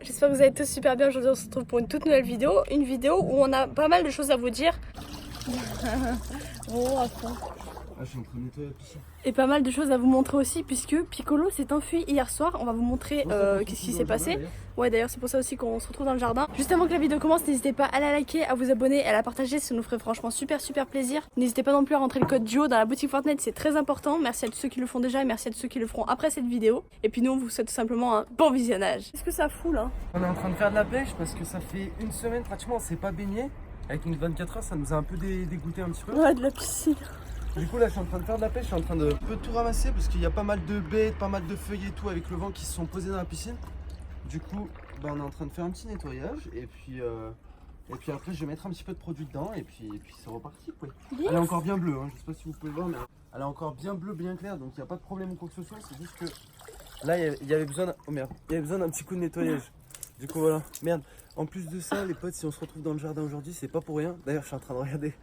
j'espère que vous allez tous super bien. Aujourd'hui on se retrouve pour une toute nouvelle vidéo. Une vidéo où on a pas mal de choses à vous dire. Oh, à fond. Ah, je suis en train de nettoyer la piscine. Et pas mal de choses à vous montrer aussi puisque Piccolo s'est enfui hier soir. On va vous montrer qu'est-ce qui s'est passé. Ouais, d'ailleurs c'est pour ça aussi qu'on se retrouve dans le jardin. Juste avant que la vidéo commence, n'hésitez pas à la liker, à vous abonner et à la partager, ça nous ferait franchement super plaisir. N'hésitez pas non plus à rentrer le code Duo dans la boutique Fortnite, c'est très important. Merci à tous ceux qui le font déjà et merci à tous ceux qui le feront après cette vidéo. Et puis nous on vous souhaite tout simplement un bon visionnage. Qu'est-ce que ça fout là? On est en train de faire de la pêche parce que ça fait une semaine pratiquement on s'est pas baigné. Avec une 24 heures ça nous a un peu dégoûté un petit peu. Ouais, de la piscine. Du coup là je suis en train de faire de la pêche, je suis en train de tout ramasser parce qu'il y a pas mal de baies, pas mal de feuilles et tout avec le vent qui se sont posés dans la piscine. Du coup bah, on est en train de faire un petit nettoyage et puis après je vais mettre un petit peu de produit dedans et puis c'est reparti quoi. Yes. Elle est encore bien bleue, hein. Je sais pas si vous pouvez voir mais elle est encore bien bleue, bien claire, donc il n'y a pas de problème ou quoi que ce soit, c'est juste que là il y avait besoin d'un... Oh merde, il y avait besoin d'un petit coup de nettoyage. Du coup voilà, merde. En plus de ça les potes, si on se retrouve dans le jardin aujourd'hui c'est pas pour rien. D'ailleurs je suis en train de regarder.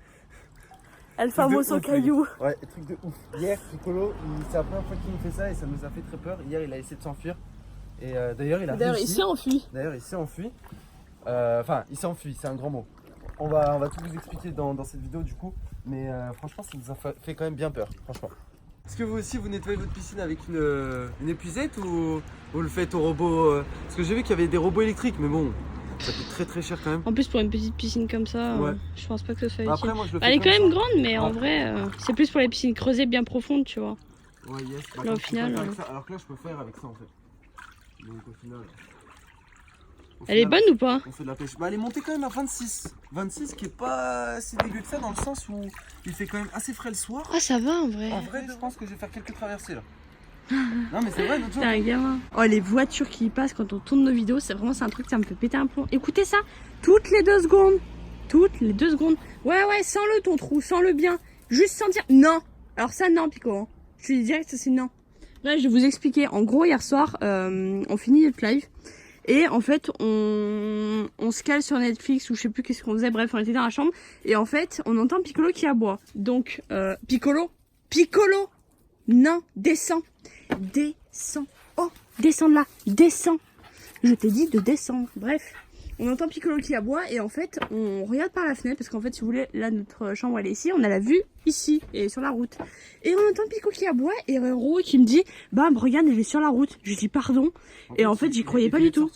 El famoso caillou. Ouais, truc de ouf. Hier, Piccolo, c'est la première fois qu'il nous fait ça et ça nous a fait très peur. Hier, il a essayé de s'enfuir. Et d'ailleurs, il a réussi. Il s'est enfui. D'ailleurs, il s'est enfui. Enfin, il s'est enfui, c'est un grand mot. On va tout vous expliquer dans cette vidéo du coup. Mais franchement, ça nous a fait quand même bien peur, franchement. Est-ce que vous aussi, vous nettoyez votre piscine avec une épuisette ou vous le faites au robot Parce que j'ai vu qu'il y avait des robots électriques, mais bon, ça coûte très cher quand même. En plus pour une petite piscine comme ça, ouais. Je pense pas que ce soit utile. Après, moi, je le fais Elle est quand comme même ça. grande mais en vrai c'est plus pour les piscines creusées bien profondes tu vois. Ouais, yes. Bah, là au final... Alors que là je peux faire avec ça en fait. Donc au final... Elle est bonne ou pas? On fait de la pêche. Bah elle est montée quand même à 26. 26 qui est pas si dégueu que ça dans le sens où il fait quand même assez frais le soir. Ah ça va en vrai. En vrai je pense que je vais faire quelques traversées là. Non mais c'est vrai notre jour. T'es un gamin. Oh les voitures qui y passent quand on tourne nos vidéos, c'est vraiment un truc ça me fait péter un plomb. Écoutez ça, toutes les 2 secondes. Toutes les 2 secondes. Ouais sens-le ton trou, sens-le bien. Juste sentir. Non. Alors ça non Pico. Hein. Je te dis direct ça c'est non. Là je vais vous expliquer. En gros hier soir on finit le live. Et en fait on se cale sur Netflix ou je sais plus qu'est-ce qu'on faisait. Bref on était dans la chambre. Et en fait on entend Piccolo qui aboie. Donc Piccolo. Non, descends. Descends. Oh, descends de là. Descends. Je t'ai dit de descendre. Bref, on entend Piccolo qui aboie et en fait, on regarde par la fenêtre parce qu'en fait, si vous voulez, là, notre chambre, elle est ici. On a la vue ici et sur la route. Et on entend Piccolo qui aboie et Ro qui me dit, bah, regarde, elle est sur la route. Je dis pardon. Et en fait, j'y croyais pas du tout.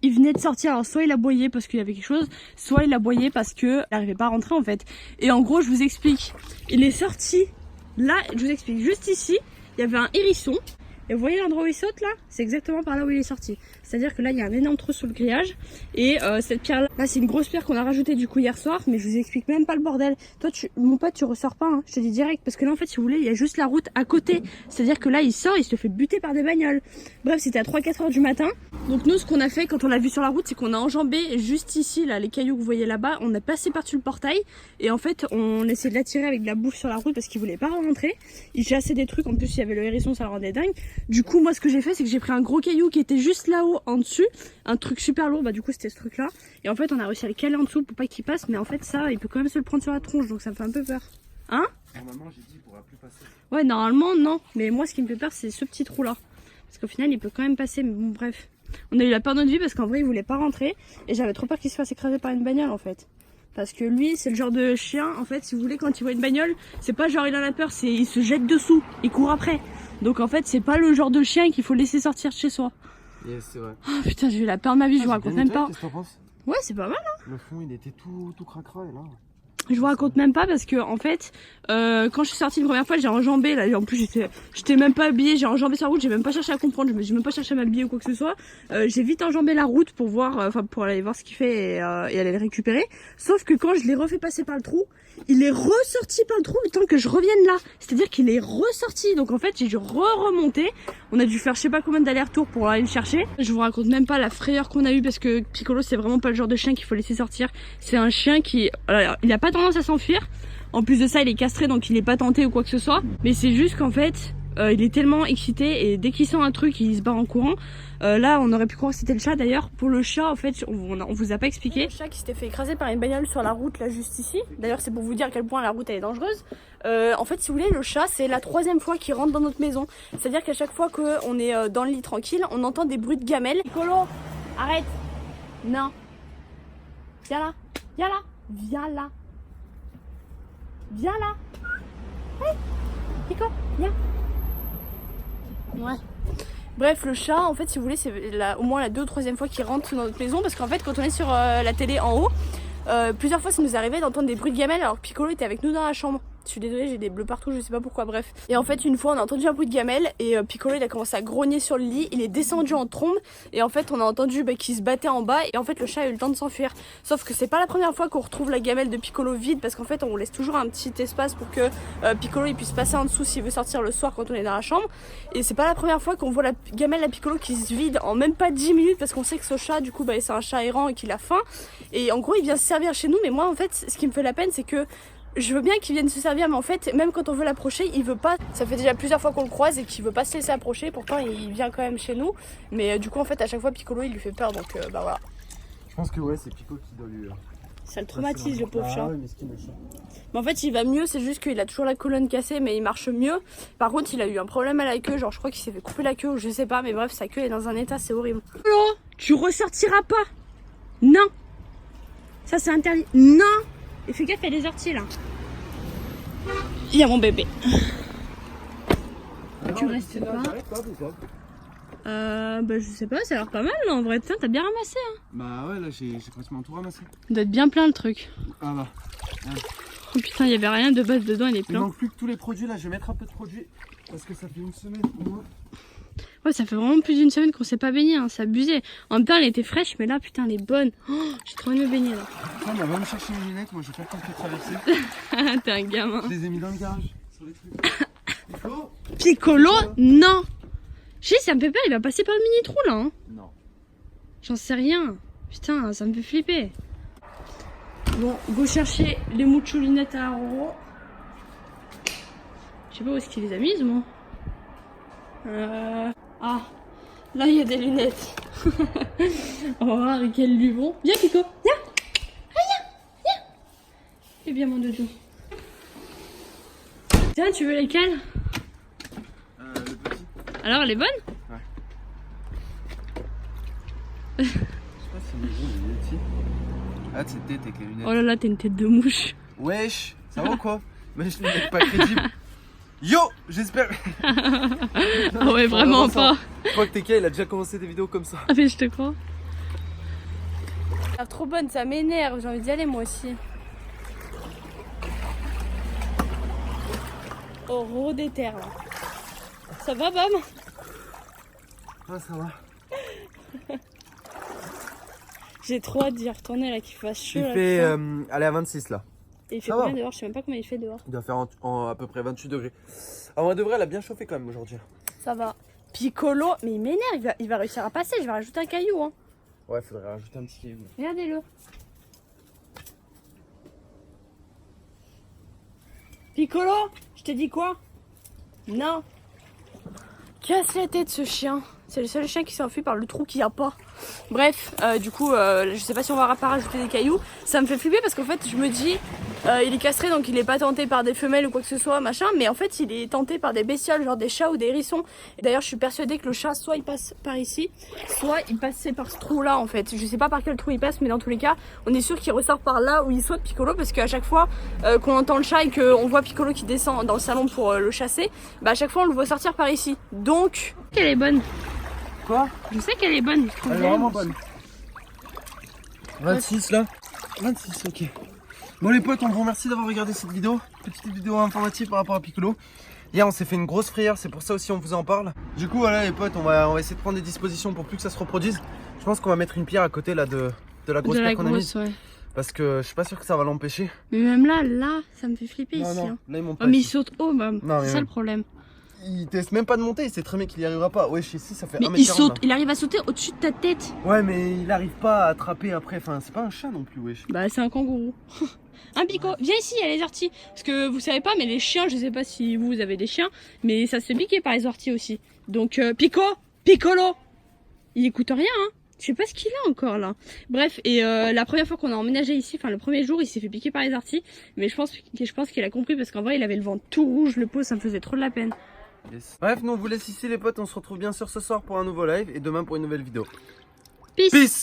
Il venait de sortir, alors soit il aboyait parce qu'il y avait quelque chose, soit il aboyait parce qu'il n'arrivait pas à rentrer en fait. Et en gros, je vous explique. Il est sorti, là, je vous explique, juste ici. Il y avait un hérisson, et vous voyez l'endroit où il saute là? C'est exactement par là où il est sorti. C'est-à-dire que là il y a un énorme trou sous le grillage, et cette pierre là, c'est une grosse pierre qu'on a rajoutée du coup hier soir, mais je vous explique même pas le bordel. Toi mon pote tu ressors pas, hein, je te dis direct, parce que là en fait si vous voulez il y a juste la route à côté. C'est-à-dire que là il sort, il se fait buter par des bagnoles. Bref c'était à 3-4 heures du matin. Donc nous ce qu'on a fait quand on l'a vu sur la route, c'est qu'on a enjambé juste ici là, les cailloux que vous voyez là-bas, on a passé par-dessus le portail, et en fait on essaie de l'attirer avec de la bouffe sur la route parce qu'il voulait pas rentrer. Il chassait des trucs, en plus il y avait le hérisson, ça le rendait dingue. Du coup moi ce que j'ai fait c'est que j'ai pris un gros caillou qui était juste là-haut en dessus, un truc super lourd, bah du coup c'était ce truc là, et en fait on a réussi à le caler en dessous pour pas qu'il passe, mais en fait ça il peut quand même se le prendre sur la tronche, donc ça me fait un peu peur. Hein? Normalement j'ai dit il pourra plus passer. Ouais normalement non, mais moi ce qui me fait peur c'est ce petit trou là, parce qu'au final il peut quand même passer, mais bon bref. On a eu la peur de notre vie parce qu'en vrai il voulait pas rentrer, et j'avais trop peur qu'il se fasse écraser par une bagnole en fait. Parce que lui, c'est le genre de chien, en fait, si vous voulez, quand il voit une bagnole, c'est pas genre il en a peur, c'est il se jette dessous, il court après. Donc en fait, c'est pas le genre de chien qu'il faut laisser sortir de chez soi. Yes, c'est vrai. Oh putain, j'ai eu la peur de ma vie, je vous raconte même pas. Qu'est-ce que t'en penses? Ouais, c'est pas mal, hein. Le fond, il était tout cracra, et là... Je vous raconte même pas parce que en fait quand je suis sortie une première fois j'ai enjambé là, en plus j'étais même pas habillée, j'ai enjambé sur la route, j'ai même pas cherché à comprendre, j'ai même pas cherché à m'habiller ou quoi que ce soit. J'ai vite enjambé la route pour voir, enfin pour aller voir ce qu'il fait et aller le récupérer. Sauf que quand je l'ai refait passer par le trou, il est ressorti par le trou le temps que je revienne là. C'est-à-dire qu'il est ressorti, donc en fait j'ai dû remonter. On a dû faire je sais pas combien d'allers-retours pour aller le chercher. Je vous raconte même pas la frayeur qu'on a eu parce que Piccolo c'est vraiment pas le genre de chien qu'il faut laisser sortir. C'est un chien qui, alors, il a pas tendance à s'enfuir. En plus de ça il est castré donc il est pas tenté ou quoi que ce soit. Mais c'est juste qu'en fait il est tellement excité et dès qu'il sent un truc il se barre en courant. Là on aurait pu croire que c'était le chat d'ailleurs. Pour le chat en fait on vous a pas expliqué. Le chat qui s'était fait écraser par une bagnole sur la route là juste ici. D'ailleurs c'est pour vous dire à quel point la route elle est dangereuse. En fait si vous voulez le chat c'est la 3e fois qu'il rentre dans notre maison. C'est à dire qu'à chaque fois qu'on est dans le lit tranquille on entend des bruits de gamelles. Piccolo, Arrête. Non. Viens là. Viens là. Viens là. Viens là. Hey. Pico, viens. Ouais. Bref, le chat, en fait, si vous voulez, c'est au moins la 2e ou 3e fois qu'il rentre dans notre maison. Parce qu'en fait, quand on est sur la télé en haut, plusieurs fois ça nous arrivait d'entendre des bruits de gamelles alors que Piccolo était avec nous dans la chambre. Je suis désolée, j'ai des bleus partout, je sais pas pourquoi, bref. Et en fait, une fois, on a entendu un bruit de gamelle et Piccolo, il a commencé à grogner sur le lit. Il est descendu en trombe et en fait, on a entendu qu'il se battait en bas et en fait, le chat a eu le temps de s'enfuir. Sauf que c'est pas la première fois qu'on retrouve la gamelle de Piccolo vide parce qu'en fait, on laisse toujours un petit espace pour que Piccolo il puisse passer en dessous s'il veut sortir le soir quand on est dans la chambre. Et c'est pas la première fois qu'on voit la gamelle à Piccolo qui se vide en même pas 10 minutes parce qu'on sait que ce chat, du coup, c'est un chat errant et qu'il a faim. Et en gros, il vient se servir chez nous, mais moi, en fait, ce qui me fait la peine, c'est que je veux bien qu'il vienne se servir, mais en fait, même quand on veut l'approcher, il veut pas. Ça fait déjà plusieurs fois qu'on le croise et qu'il veut pas se laisser approcher. Pourtant, il vient quand même chez nous. Mais du coup, en fait, à chaque fois, Piccolo, il lui fait peur. Donc, voilà. Je pense que ouais, c'est Pico qui doit lui. Ça le traumatise, le pauvre chat. Ouais, mesquin, le chat. Mais en fait, il va mieux. C'est juste qu'il a toujours la colonne cassée, mais il marche mieux. Par contre, il a eu un problème à la queue. Genre, je crois qu'il s'est fait couper la queue ou je sais pas. Mais bref, sa queue est dans un état, c'est horrible. Oh, tu ressortiras pas. Non. Ça, c'est interdit. Non. Et fais gaffe, il y a des orties là. Il y a mon bébé. Alors, Tu restes pas. Je sais pas, ça a l'air pas mal là en vrai. Putain, t'as bien ramassé. Hein. Bah ouais, là j'ai pratiquement tout ramassé. Il doit être bien plein le truc. Ah bah. Ouais. Oh putain, il y avait rien de base dedans, il est Il plein. manque plus que tous les produits là, je vais mettre un peu de produits parce que ça fait une semaine au moins. Ouais, ça fait vraiment plus d'une semaine qu'on s'est pas baigné, hein. C'est abusé. En même temps, elle était fraîche, mais là, putain, elle est bonne. Oh, j'ai trop envie de me baigner là. Putain, on va me chercher mes lunettes, moi j'ai pas le temps de traverser. T'es un gamin. Je les ai mis dans le garage, sur les trucs. Piccolo Piccolo, non. Je sais, ça me fait peur, il va passer par le mini-trou là. Hein. Non. J'en sais rien. Putain, ça me fait flipper. Bon, go chercher les mouchoulinettes à Aurore. Je sais pas où est-ce qu'il les a mises, moi. Ah, là il y a des lunettes. On va voir lesquelles lui vont. Viens, Pico, viens. Ah, viens. Et bien, mon doudou. Tiens, tu veux lesquelles? Le petit. Alors, elle est bonne? Ouais. Je sais pas si les lunettes ici. Ah, c'est tête avec les lunettes. Oh là là, t'as une tête de mouche. Wesh, ça va ou quoi? Mais je ne pas crédible. Yo, j'espère. Ah ouais, vraiment pas. Je crois que TK il a déjà commencé des vidéos comme ça. Ah mais je te crois. Elle est trop bonne, ça m'énerve, j'ai envie d'y aller moi aussi. Au ro des terres là. Ça va, Bam? Ah, ça va. J'ai trop hâte d'y retourner là, qu'il fasse chaud. Il là, fait putain. aller à 26 là. Et il fait ça combien va. dehors? Je sais même pas combien il fait dehors. Il doit faire à peu près 28 degrés. En vrai de vrai, elle a bien chauffé quand même aujourd'hui. Ça va. Piccolo, mais il m'énerve, il va réussir à passer, je vais rajouter un caillou. Hein. Ouais, faudrait rajouter un petit caillou. Regardez-le. Piccolo, je t'ai dit quoi? Non. Casse la tête ce chien. C'est le seul chien qui s'est enfui par le trou qu'il n'y a pas. Bref, du coup, je sais pas si on va pas rajouter des cailloux. Ça me fait flipper parce qu'en fait, je me dis, il est castré donc il est pas tenté par des femelles ou quoi que ce soit, machin. Mais en fait, il est tenté par des bestioles, genre des chats ou des hérissons. Et d'ailleurs, je suis persuadée que le chat, soit il passe par ici, soit il passait par ce trou-là en fait. Je sais pas par quel trou il passe, mais dans tous les cas, on est sûr qu'il ressort par là où il saute Piccolo parce qu'à chaque fois qu'on entend le chat et qu'on voit Piccolo qui descend dans le salon pour le chasser, bah à chaque fois on le voit sortir par ici. Donc, elle est bonne. Quoi? Je sais qu'elle est bonne. Je trouve Elle est vraiment bonne. 26 là. 26, ok. Bon les potes, on vous remercie d'avoir regardé cette vidéo. Petite vidéo informative par rapport à Piccolo. Hier on s'est fait une grosse frayeur, c'est pour ça aussi on vous en parle. Du coup voilà les potes, on va essayer de prendre des dispositions pour plus que ça se reproduise. Je pense qu'on va mettre une pierre à côté là de la grosse pierre qu'on a mise. Ouais. Parce que je suis pas sûr que ça va l'empêcher. Mais même là, ça me fait flipper ici. Non, Hein. là ils montent Oh pas mais il ici. saute haut, Bam. C'est ça le problème. Il teste même pas de monter, il sait très bien qu'il y arrivera pas. Wesh, ici ça fait Mais 1m40. il saute, là. il arrive à sauter au-dessus de ta tête. Ouais mais il arrive pas à attraper après, enfin c'est pas un chat non plus wesh. Bah c'est un kangourou. Un Pico, viens ici, il y a les orties. Parce que vous savez pas, mais les chiens, je sais pas si vous avez des chiens, mais ça se fait piquer par les orties aussi. Donc Piccolo, il écoute rien, hein. Je sais pas ce qu'il a encore là. Bref, et la première fois qu'on a emménagé ici, enfin le premier jour, il s'est fait piquer par les orties. Mais je pense qu'il a compris parce qu'en vrai, il avait le ventre tout rouge, le pot, ça me faisait trop de la peine. Yes. Bref, nous on vous laisse ici les potes, on se retrouve bien sûr ce soir pour un nouveau live et demain pour une nouvelle vidéo. Peace. Peace.